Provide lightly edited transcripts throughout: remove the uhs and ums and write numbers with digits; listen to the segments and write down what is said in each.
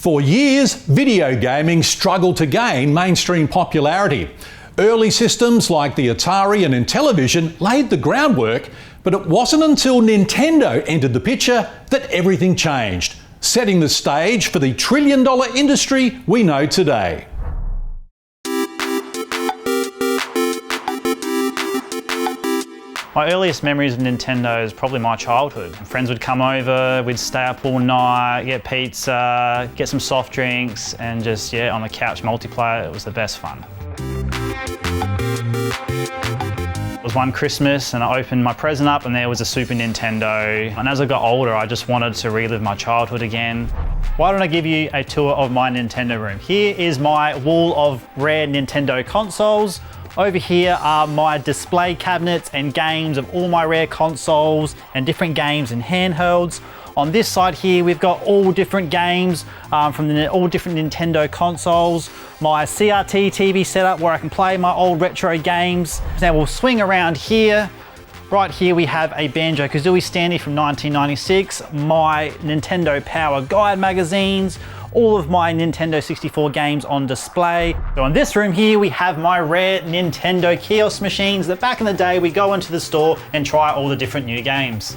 For years, video gaming struggled to gain mainstream popularity. Early systems like the Atari and Intellivision laid the groundwork, but it wasn't until Nintendo entered the picture that everything changed, setting the stage for the trillion-dollar industry we know today. My earliest memories of Nintendo is probably my childhood. Friends would come over, we'd stay up all night, get pizza, get some soft drinks, and just, on the couch multiplayer. It was the best fun. It was one Christmas and I opened my present up and there was a Super Nintendo. And as I got older, I just wanted to relive my childhood again. Why don't I give you a tour of my Nintendo room? Here is my wall of rare Nintendo consoles. Over here are my display cabinets and games of all my rare consoles and different games and handhelds. On this side here, we've got all different games from all different Nintendo consoles. My CRT TV setup where I can play my old retro games. Now we'll swing around here. Right here we have a Banjo Tooie Standee from 1996, my Nintendo Power Guide magazines, all of my Nintendo 64 games on display. So in this room here, we have my rare Nintendo Kiosk machines that back in the day, we go into the store and try all the different new games.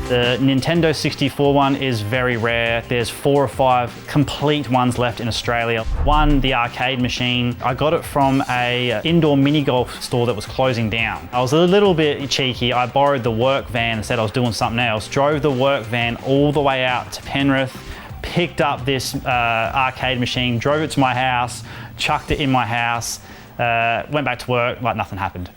The Nintendo 64 one is very rare. There's 4 or 5 complete ones left in Australia. One, the arcade machine. I got it from a indoor mini golf store that was closing down. I was a little bit cheeky. I borrowed the work van and said I was doing something else. Drove the work van all the way out to Penrith, picked up this arcade machine, drove it to my house, chucked it in my house, went back to work like nothing happened.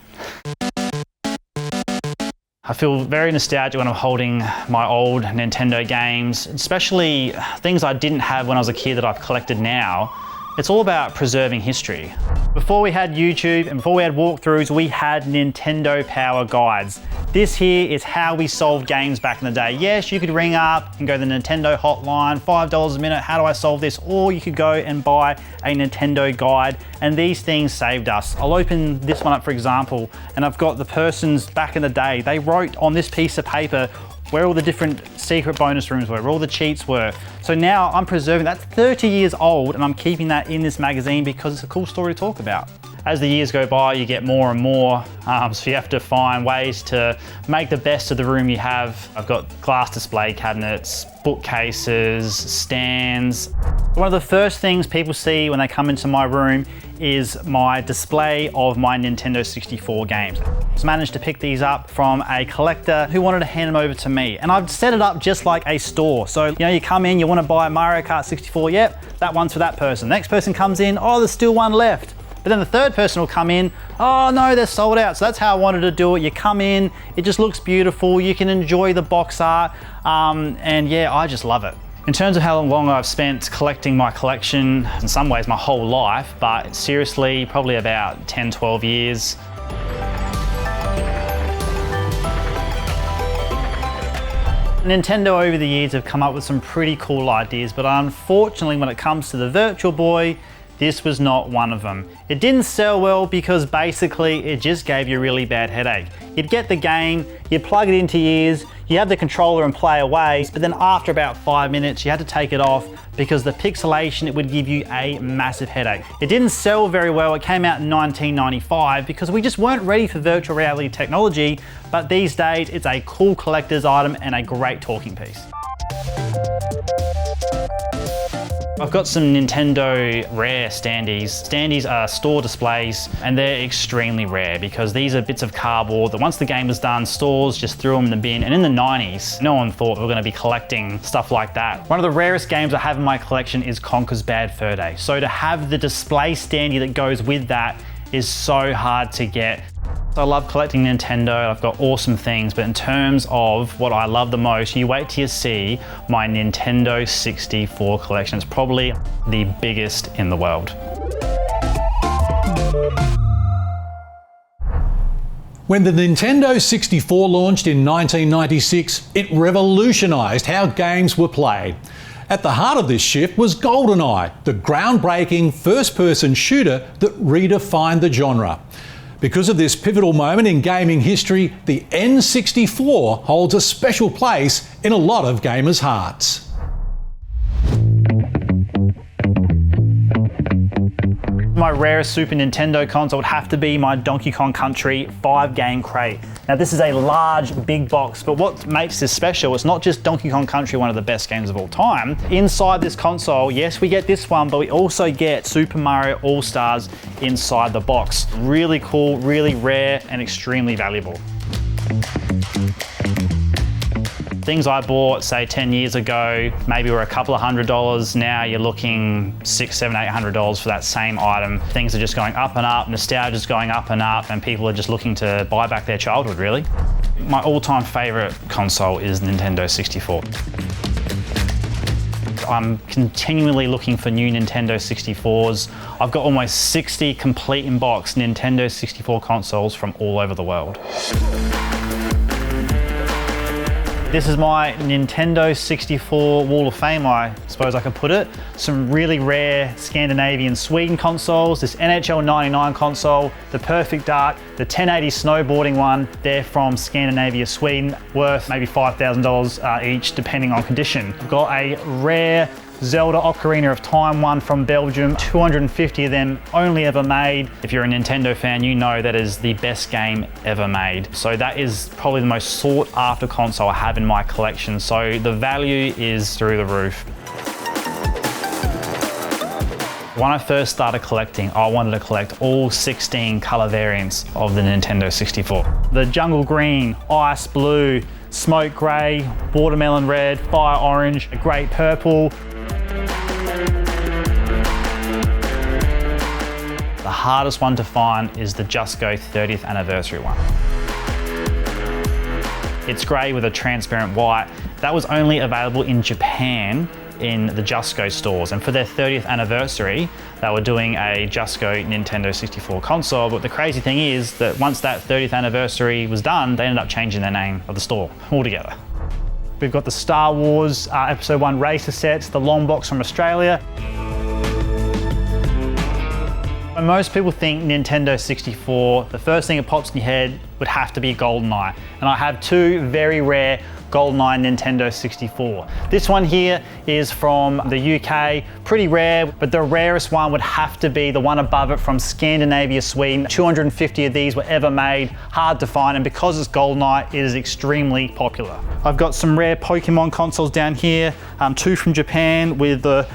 I feel very nostalgic when I'm holding my old Nintendo games, especially things I didn't have when I was a kid that I've collected now. It's all about preserving history. Before we had YouTube and before we had walkthroughs, we had Nintendo Power Guides. This here is how we solved games back in the day. Yes, you could ring up and go to the Nintendo hotline, $5 a minute, how do I solve this? Or you could go and buy a Nintendo guide, and these things saved us. I'll open this one up, for example, and I've got the persons back in the day. They wrote on this piece of paper where all the different secret bonus rooms were, where all the cheats were. So now I'm preserving, that's 30 years old, and I'm keeping that in this magazine because it's a cool story to talk about. As the years go by, you get more and more, so you have to find ways to make the best of the room you have. I've got glass display cabinets, bookcases, stands. One of the first things people see when they come into my room is my display of my Nintendo 64 games. So I managed to pick these up from a collector who wanted to hand them over to me. And I've set it up just like a store. So, you come in, you want to buy Mario Kart 64, yep, that one's for that person. The next person comes in, oh, there's still one left. But then the third person will come in, oh no, they're sold out. So that's how I wanted to do it. You come in, it just looks beautiful. You can enjoy the box art. And yeah, I just love it. In terms of how long I've spent collecting my collection, in some ways my whole life, but seriously, probably about 10, 12 years. Nintendo over the years have come up with some pretty cool ideas, but unfortunately when it comes to the Virtual Boy, this was not one of them. It didn't sell well because basically it just gave you a really bad headache. You'd get the game, you'd plug it into your ears, you have the controller and play away, but then after about 5 minutes, you had to take it off because the pixelation, it would give you a massive headache. It didn't sell very well. It came out in 1995 because we just weren't ready for virtual reality technology, but these days it's a cool collector's item and a great talking piece. I've got some Nintendo rare Standees. Standees are store displays and they're extremely rare because these are bits of cardboard that once the game was done, stores just threw them in the bin. And in the 90s, no one thought we were going to be collecting stuff like that. One of the rarest games I have in my collection is Conker's Bad Fur Day. So to have the display Standee that goes with that is so hard to get. I love collecting Nintendo, I've got awesome things, but in terms of what I love the most, you wait till you see my Nintendo 64 collection. It's probably the biggest in the world. When the Nintendo 64 launched in 1996, it revolutionised how games were played. At the heart of this shift was GoldenEye, the groundbreaking first-person shooter that redefined the genre. Because of this pivotal moment in gaming history, the N64 holds a special place in a lot of gamers' hearts. My rarest Super Nintendo console would have to be my Donkey Kong Country 5-game crate. Now this is a large, big box, but what makes this special, it's not just Donkey Kong Country, one of the best games of all time. Inside this console, yes, we get this one, but we also get Super Mario All-Stars inside the box. Really cool, really rare, and extremely valuable. Things I bought, say 10 years ago, maybe were a couple of $100. Now you're looking $600, $700, $800 for that same item. Things are just going up and up, nostalgia's going up and up, and people are just looking to buy back their childhood, really. My all-time favorite console is Nintendo 64. I'm continually looking for new Nintendo 64s. I've got almost 60 complete in-box Nintendo 64 consoles from all over the world. This is my Nintendo 64 Wall of Fame, I suppose I could put it. Some really rare Scandinavian Sweden consoles, this NHL 99 console, the Perfect Dark, the 1080 snowboarding one. They're from Scandinavia, Sweden, worth maybe $5,000 each, depending on condition. I've got a rare Zelda Ocarina of Time one from Belgium, 250 of them only ever made. If you're a Nintendo fan, you know that is the best game ever made. So that is probably the most sought after console I have in my collection. So the value is through the roof. When I first started collecting, I wanted to collect all 16 color variants of the Nintendo 64. The jungle green, ice blue, smoke gray, watermelon red, fire orange, a great purple. The hardest one to find is the Just Go 30th anniversary one. It's grey with a transparent white. That was only available in Japan in the Just Go stores, and for their 30th anniversary, they were doing a Just Go Nintendo 64 console. But the crazy thing is that once that 30th anniversary was done, they ended up changing the name of the store altogether. We've got the Star Wars Episode 1 racer sets, the long box from Australia. When most people think Nintendo 64, the first thing that pops in your head would have to be GoldenEye. And I have two very rare GoldenEye Nintendo 64. This one here is from the UK, pretty rare, but the rarest one would have to be the one above it from Scandinavia, Sweden. 250 of these were ever made, hard to find, and because it's GoldenEye, it is extremely popular. I've got some rare Pokemon consoles down here, two from Japan with the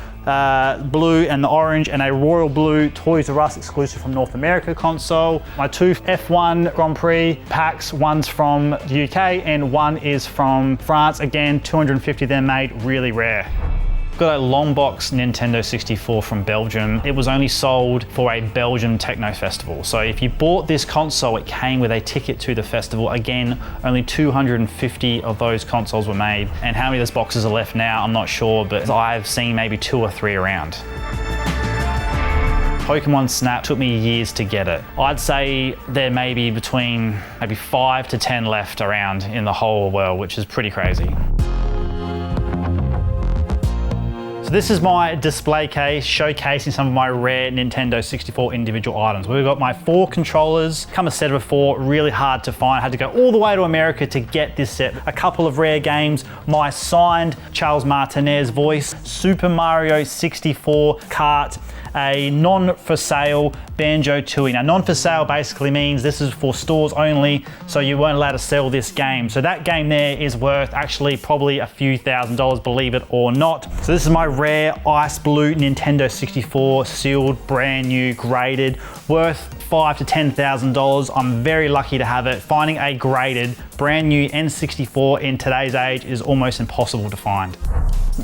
blue and the orange, and a royal blue Toys R Us exclusive from North America console. My two F1 Grand Prix packs, one's from the UK and one is from France. Again, 250 of them made, really rare. Got a long box Nintendo 64 from Belgium. It was only sold for a Belgium techno festival. So if you bought this console, it came with a ticket to the festival. Again, only 250 of those consoles were made. And how many of those boxes are left now, I'm not sure, but I've seen maybe 2 or 3 around. Pokemon Snap took me years to get it. I'd say there may be between maybe 5 to 10 left around in the whole world, which is pretty crazy. So this is my display case showcasing some of my rare Nintendo 64 individual items. We've got my 4 controllers, come a set of 4, really hard to find. I had to go all the way to America to get this set. A couple of rare games, my signed Charles Martinez voice, Super Mario 64 Kart, a non-for-sale Banjo Tooie. Now, non-for-sale basically means this is for stores only, so you weren't allowed to sell this game. So that game there is worth actually probably a few $1,000s, believe it or not. So this is my rare ice blue Nintendo 64, sealed, brand new, graded, worth $5,000 to $10,000. I'm very lucky to have it. Finding a graded, brand new N64 in today's age is almost impossible to find.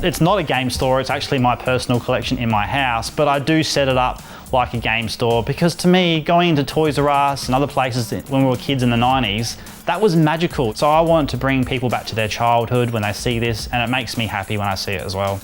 It's not a game store, it's actually my personal collection in my house, but I do set it up like a game store because to me, going into Toys R Us and other places when we were kids in the 90s, that was magical. So I want to bring people back to their childhood when they see this, and it makes me happy when I see it as well.